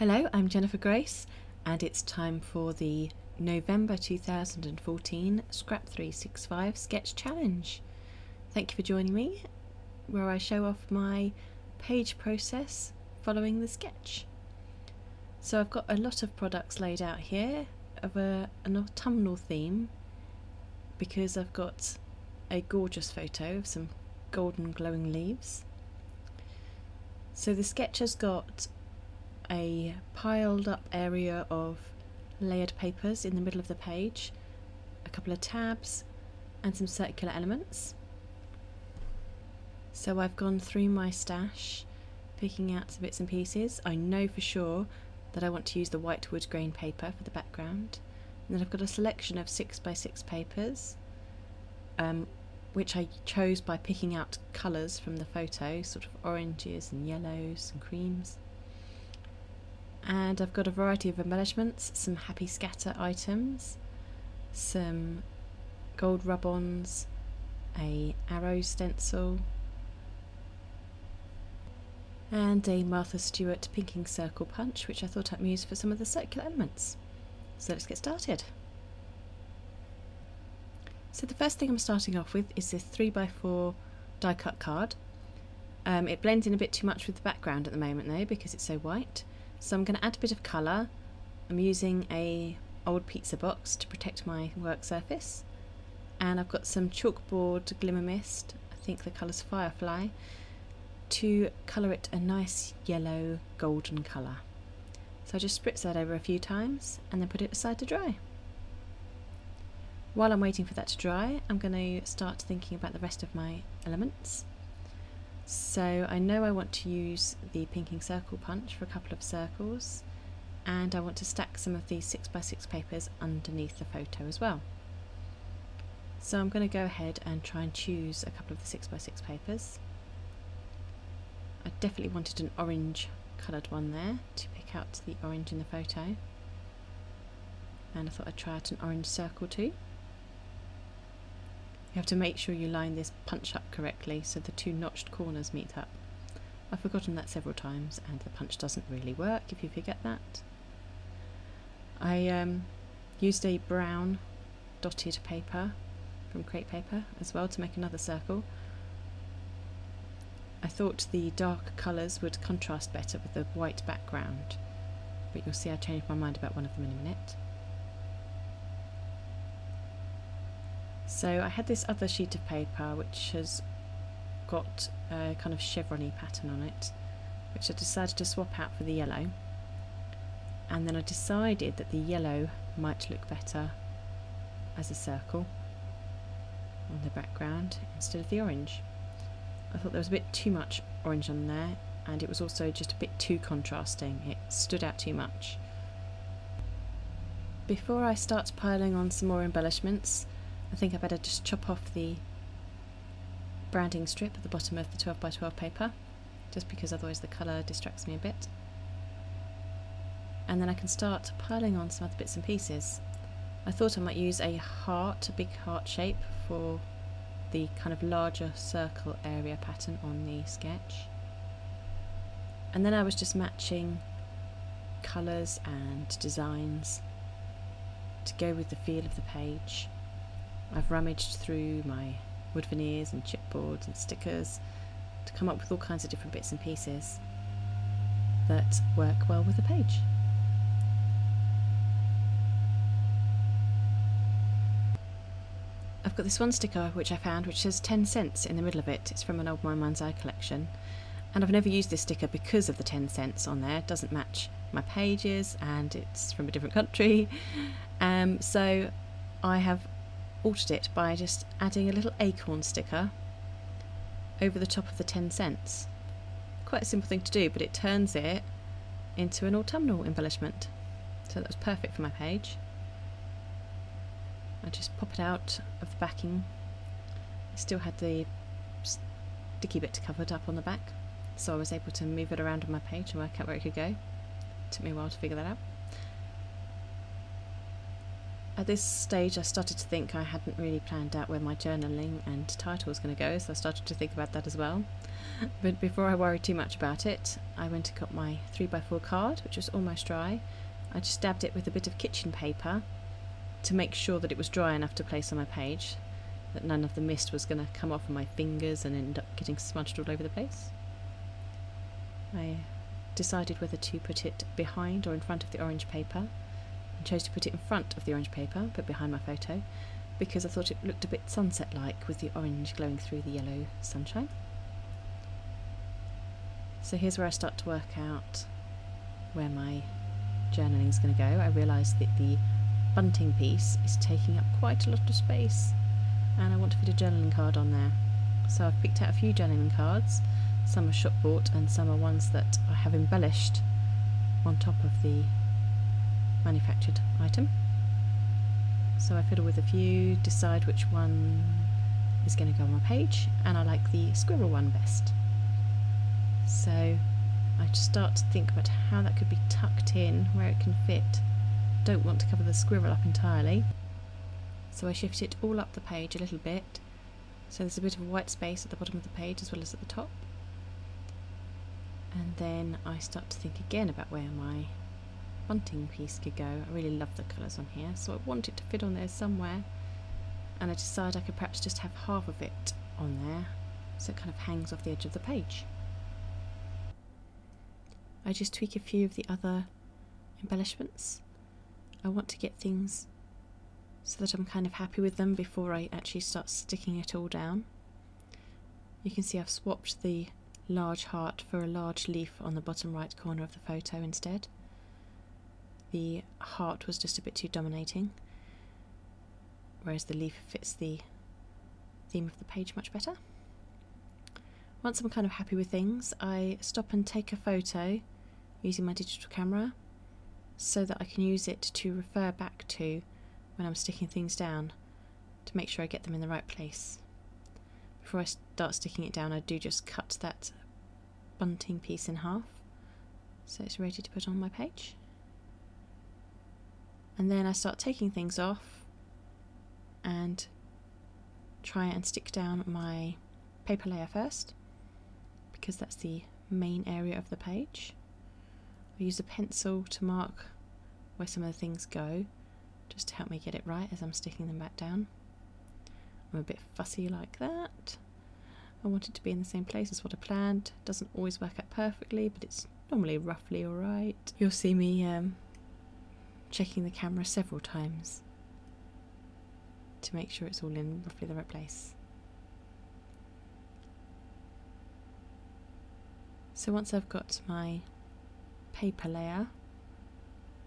Hello, I'm Jennifer Grace, and it's time for the November 2014 Scrap 365 Sketch Challenge. Thank you for joining me, where I show off my page process following the sketch. So I've got a lot of products laid out here of an autumnal theme, because I've got a gorgeous photo of some golden glowing leaves. So the sketch has got a piled up area of layered papers in the middle of the page, a couple of tabs and some circular elements. So I've gone through my stash picking out some bits and pieces. I know for sure that I want to use the white wood grain paper for the background, and then I've got a selection of 6x6 papers which I chose by picking out colours from the photo, sort of oranges and yellows and creams. And I've got a variety of embellishments, some happy scatter items, some gold rub-ons, a arrow stencil, and a Martha Stewart pinking circle punch, which I thought I'd use for some of the circular elements. So let's get started. So the first thing I'm starting off with is this 3x4 die cut card. It blends in a bit too much with the background at the moment though, because it's so white. So I'm going to add a bit of colour. I'm using a old pizza box to protect my work surface, and I've got some chalkboard glimmer mist, I think the colour's Firefly, to colour it a nice yellow golden colour. So I just spritz that over a few times and then put it aside to dry. While I'm waiting for that to dry, I'm going to start thinking about the rest of my elements. So I know I want to use the pinking circle punch for a couple of circles, and I want to stack some of these 6x6 papers underneath the photo as well. So I'm going to go ahead and try and choose a couple of the 6x6 papers. I definitely wanted an orange coloured one there to pick out the orange in the photo, and I thought I'd try out an orange circle too. You have to make sure you line this punch up correctly so the two notched corners meet up. I've forgotten that several times, and the punch doesn't really work if you forget that. I used a brown dotted paper from Crate Paper as well to make another circle. I thought the dark colours would contrast better with the white background, but you'll see I changed my mind about one of them in a minute. So I had this other sheet of paper which has got a kind of chevron-y pattern on it, which I decided to swap out for the yellow, and then I decided that the yellow might look better as a circle on the background instead of the orange. I thought there was a bit too much orange on there, and it was also just a bit too contrasting. It stood out too much. Before I start piling on some more embellishments, I think I better just chop off the branding strip at the bottom of the 12x12 paper, just because otherwise the colour distracts me a bit. And then I can start piling on some other bits and pieces. I thought I might use a heart, a big heart shape, for the kind of larger circle area pattern on the sketch. And then I was just matching colours and designs to go with the feel of the page. I've rummaged through my wood veneers and chipboards and stickers to come up with all kinds of different bits and pieces that work well with the page. I've got this one sticker which I found which says 10 cents in the middle of it. It's from an old My Mind's Eye collection, and I've never used this sticker because of the 10 cents on there. It doesn't match my pages and it's from a different country, so I have altered it by just adding a little acorn sticker over the top of the 10 cents. Quite a simple thing to do, but it turns it into an autumnal embellishment. So that was perfect for my page. I just pop it out of the backing. I still had the sticky bit covered up on the back, so I was able to move it around on my page and work out where it could go. Took me a while to figure that out. At this stage I started to think I hadn't really planned out where my journaling and title was going to go, so I started to think about that as well. But before I worried too much about it, I went and got my 3x4 card, which was almost dry. I just dabbed it with a bit of kitchen paper to make sure that it was dry enough to place on my page, that none of the mist was going to come off of my fingers and end up getting smudged all over the place. I decided whether to put it behind or in front of the orange paper, and chose to put it in front of the orange paper, but behind my photo, because I thought it looked a bit sunset-like with the orange glowing through the yellow sunshine. So here's where I start to work out where my journaling is going to go. I realise that the bunting piece is taking up quite a lot of space, and I want to fit a journaling card on there. So I've picked out a few journaling cards. Some are shop bought and some are ones that I have embellished on top of the manufactured item. So I fiddle with a few, decide which one is going to go on my page, and I like the squirrel one best. So I just start to think about how that could be tucked in, where it can fit. Don't want to cover the squirrel up entirely, so I shift it all up the page a little bit, so there's a bit of white space at the bottom of the page as well as at the top. And then I start to think again about where my bunting piece could go. I really love the colours on here, so I want it to fit on there somewhere, and I decide I could perhaps just have half of it on there so it kind of hangs off the edge of the page. I just tweak a few of the other embellishments. I want to get things so that I'm kind of happy with them before I actually start sticking it all down. You can see I've swapped the large heart for a large leaf on the bottom right corner of the photo instead. The heart was just a bit too dominating, whereas the leaf fits the theme of the page much better. Once I'm kind of happy with things, I stop and take a photo using my digital camera so that I can use it to refer back to when I'm sticking things down, to make sure I get them in the right place. Before I start sticking it down, I do just cut that bunting piece in half so it's ready to put on my page. And then I start taking things off and try and stick down my paper layer first, because that's the main area of the page. I use a pencil to mark where some of the things go, just to help me get it right as I'm sticking them back down. I'm a bit fussy like that. I want it to be in the same place as what I planned. Doesn't always work out perfectly, but it's normally roughly alright. You'll see me checking the camera several times to make sure it's all in roughly the right place. So once I've got my paper layer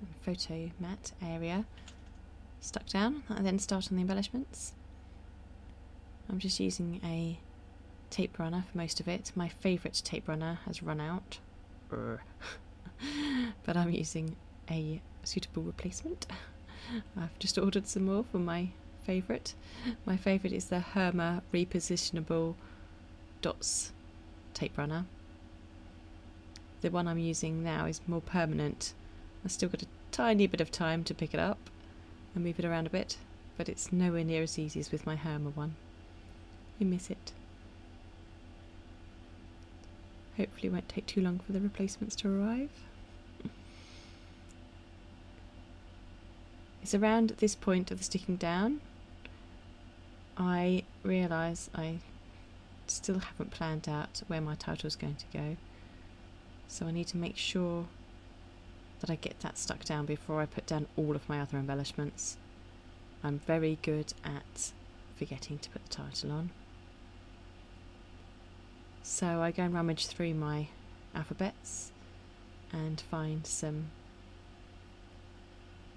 and photo mat area stuck down, I then start on the embellishments. I'm just using a tape runner for most of it. My favourite tape runner has run out, but I'm using a suitable replacement. I've just ordered some more for my favourite. My favourite is the Herma repositionable dots tape runner. The one I'm using now is more permanent. I've still got a tiny bit of time to pick it up and move it around a bit, but it's nowhere near as easy as with my Herma one. I miss it. Hopefully it won't take too long for the replacements to arrive. It's around this point of the sticking down I realise I still haven't planned out where my title is going to go, so I need to make sure that I get that stuck down before I put down all of my other embellishments. I'm very good at forgetting to put the title on. So I go and rummage through my alphabets and find some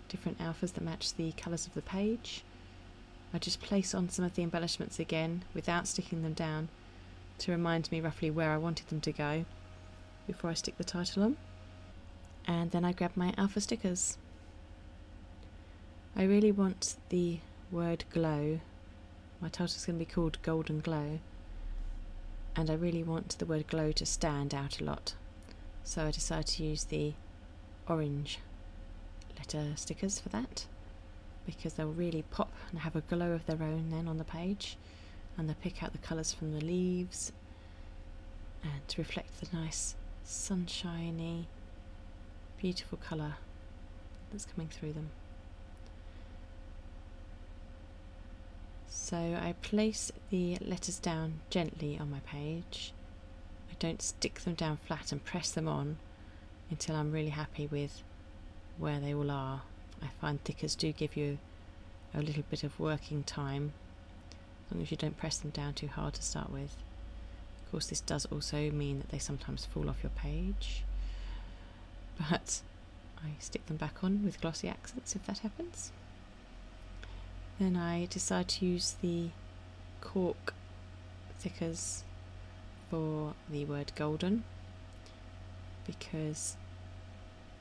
different alphas that match the colours of the page. I just place on some of the embellishments again without sticking them down to remind me roughly where I wanted them to go before I stick the title on. And then I grab my alpha stickers. I really want the word glow. My title is going to be called Golden Glow, and I really want the word glow to stand out a lot, so I decided to use the orange letter stickers for that. because they'll really pop and have a glow of their own then on the page, and they'll pick out the colours from the leaves and to reflect the nice sunshiny, beautiful colour that's coming through them. So I place the letters down gently on my page. I don't stick them down flat and press them on until I'm really happy with where they all are. I find thickers do give you a little bit of working time, as long as you don't press them down too hard to start with. Of course, this does also mean that they sometimes fall off your page, but I stick them back on with glossy accents if that happens. Then I decide to use the cork thickers for the word golden, because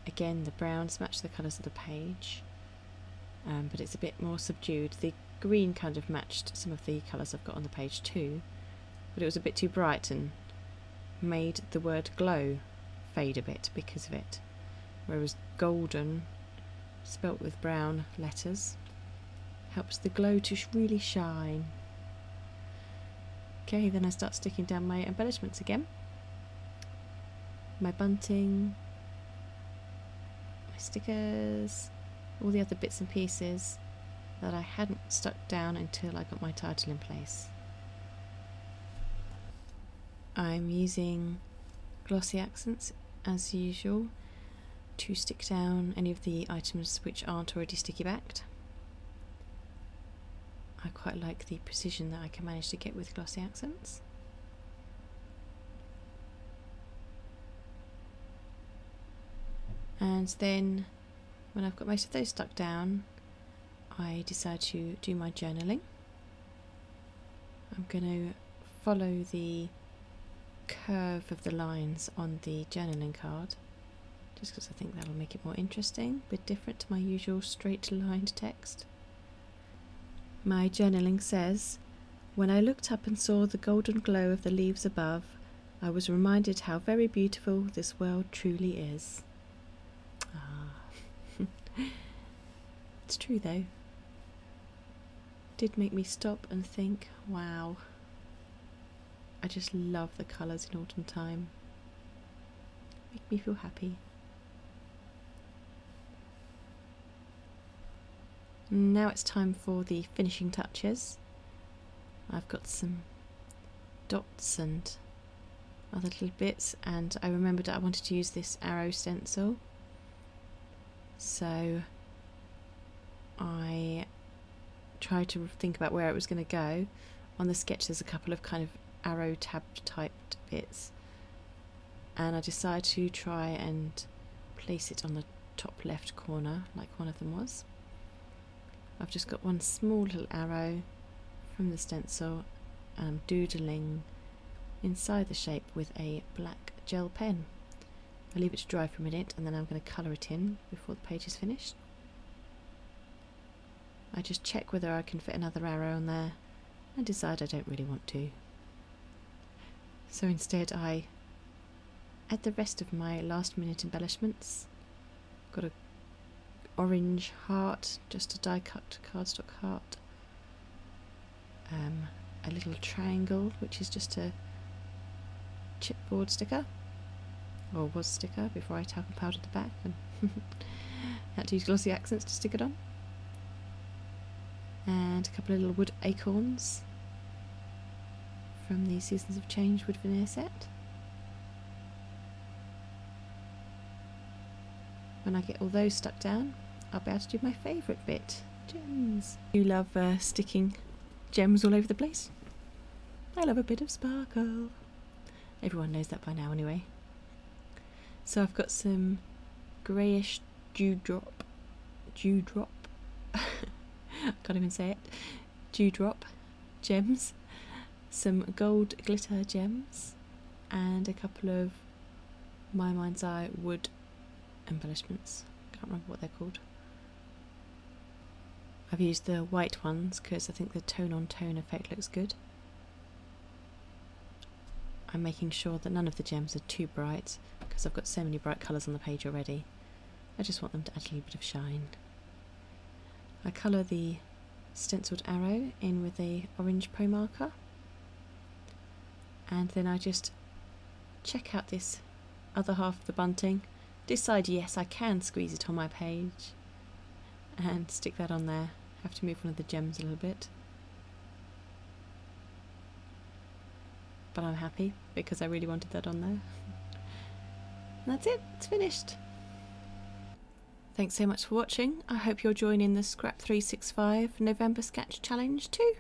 again the browns match the colours of the page, but it's a bit more subdued. The green kind of matched some of the colours I've got on the page too, but it was a bit too bright and made the word glow fade a bit because of it, whereas golden, spelt with brown letters, helps the glow to really shine. Okay, then I start sticking down my embellishments again. My bunting, my stickers, all the other bits and pieces that I hadn't stuck down until I got my title in place. I'm using glossy accents as usual to stick down any of the items which aren't already sticky backed. I quite like the precision that I can manage to get with glossy accents. And then when I've got most of those stuck down, I decide to do my journaling. I'm going to follow the curve of the lines on the journaling card, just because I think that'll make it more interesting, a bit different to my usual straight lined text. My journaling says, "When I looked up and saw the golden glow of the leaves above, I was reminded how very beautiful this world truly is." It's true though. It did make me stop and think, wow, I just love the colours in autumn time. Make me feel happy. Now it's time for the finishing touches. I've got some dots and other little bits, and I remembered I wanted to use this arrow stencil, so I tried to think about where it was going to go. On the sketch there's a couple of kind of arrow tab typed bits, and I decided to try and place it on the top left corner like one of them was. I've just got one small little arrow from the stencil, and I'm doodling inside the shape with a black gel pen. I'll leave it to dry for a minute and then I'm going to colour it in before the page is finished. I just check whether I can fit another arrow on there and decide I don't really want to. So instead I add the rest of my last minute embellishments. Got a orange heart, just a die cut cardstock heart, a little triangle which is just a chipboard sticker, or was sticker before I talcum powdered the back and had to use glossy accents to stick it on, and a couple of little wood acorns from the Seasons of Change wood veneer set. When I get all those stuck down, I'll be able to do my favourite bit, gems. You love sticking gems all over the place. I love a bit of sparkle. Everyone knows that by now anyway. So I've got some greyish dewdrop, I can't even say it, dewdrop gems, some gold glitter gems, and a couple of My Mind's Eye wood embellishments. Can't remember what they're called. I've used the white ones because I think the tone on tone effect looks good. I'm making sure that none of the gems are too bright because I've got so many bright colours on the page already. I just want them to add a little bit of shine. I colour the stenciled arrow in with a orange pro marker, and then I just check out this other half of the bunting, decide yes I can squeeze it on my page, and stick that on there. Have to move one of the gems a little bit, but I'm happy because I really wanted that on there. And that's it, it's finished. Thanks so much for watching. I hope you'll join in the Scrap 365 November Sketch Challenge too.